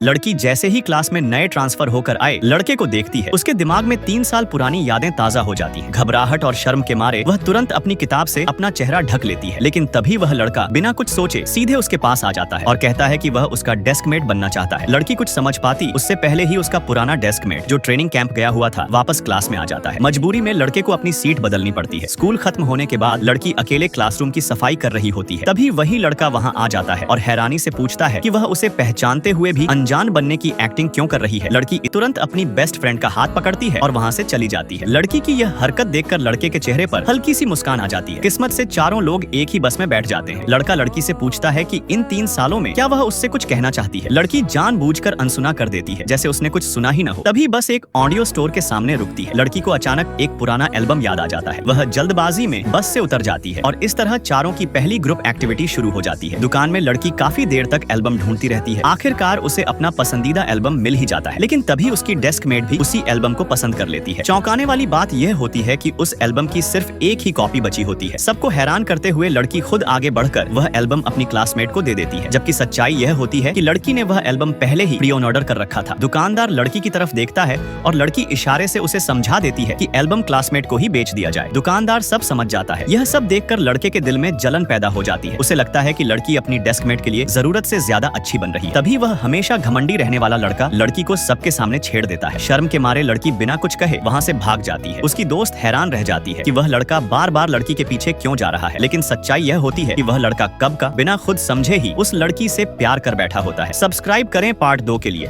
लड़की जैसे ही क्लास में नए ट्रांसफर होकर आए लड़के को देखती है, उसके दिमाग में 3 साल पुरानी यादें ताजा हो जाती हैं। घबराहट और शर्म के मारे वह तुरंत अपनी किताब से अपना चेहरा ढक लेती है, लेकिन तभी वह लड़का बिना कुछ सोचे सीधे उसके पास आ जाता है और कहता है कि वह उसका डेस्कमेट बनना चाहता है। लड़की कुछ समझ पाती उससे पहले ही उसका पुराना डेस्कमेट जो ट्रेनिंग कैंप गया हुआ था वापस क्लास में आ जाता है। मजबूरी में लड़के को अपनी सीट बदलनी पड़ती है। स्कूल खत्म होने के बाद लड़की अकेले क्लासरूम की सफाई कर रही होती है, तभी वही लड़का वहाँ आ जाता है और हैरानी से पूछता है कि वह उसे पहचानते हुए भी अनजान बनने की एक्टिंग क्यों कर रही है। लड़की तुरंत अपनी बेस्ट फ्रेंड का हाथ पकड़ती है और वहाँ से चली जाती है। लड़की की यह हरकत देखकर लड़के के चेहरे पर हल्की सी मुस्कान आ जाती है। किस्मत से चारों लोग एक ही बस में बैठ जाते हैं। लड़का लड़की से पूछता है कि इन 3 सालों में क्या वह उससे कुछ कहना चाहती है। लड़की जानबूझकर अनसुना कर देती है, जैसे उसने कुछ सुना ही न हो। तभी बस एक ऑडियो स्टोर के सामने रुकती है। लड़की को अचानक एक पुराना एल्बम याद आ जाता है। वह जल्दबाजी में बस से उतर जाती है और इस तरह चारों की पहली ग्रुप एक्टिविटी शुरू हो जाती है। दुकान में लड़की काफी देर तक एल्बम ढूंढती रहती है। आखिरकार उसे अपना पसंदीदा एल्बम मिल ही जाता है, लेकिन तभी उसकी डेस्कमेट भी उसी एल्बम को पसंद कर लेती है। चौंकाने वाली बात यह होती है कि उस एल्बम की सिर्फ एक ही कॉपी बची होती है। सबको हैरान करते हुए लड़की खुद आगे बढ़कर वह एल्बम अपनी क्लासमेट को दे देती है, जबकि सच्चाई यह होती है कि लड़की ने वह एल्बम पहले ही प्री ऑर्डर कर रखा था। दुकानदार लड़की की तरफ देखता है और लड़की इशारे से उसे समझा देती है कि एल्बम क्लासमेट को ही बेच दिया जाए। दुकानदार सब समझ जाता है। यह सब देखकर लड़के के दिल में जलन पैदा हो जाती है। उसे लगता है कि लड़की अपनी डेस्कमेट के लिए जरूरत से ज्यादा अच्छी बन रही है। तभी वह हमेशा घमंडी रहने वाला लड़का लड़की को सबके सामने छेड़ देता है। शर्म के मारे लड़की बिना कुछ कहे वहाँ से भाग जाती है। उसकी दोस्त हैरान रह जाती है कि वह लड़का बार बार लड़की के पीछे क्यों जा रहा है, लेकिन सच्चाई यह होती है कि वह लड़का कब का बिना खुद समझे ही उस लड़की से प्यार कर बैठा होता है। सब्सक्राइब करें पार्ट 2 के लिए।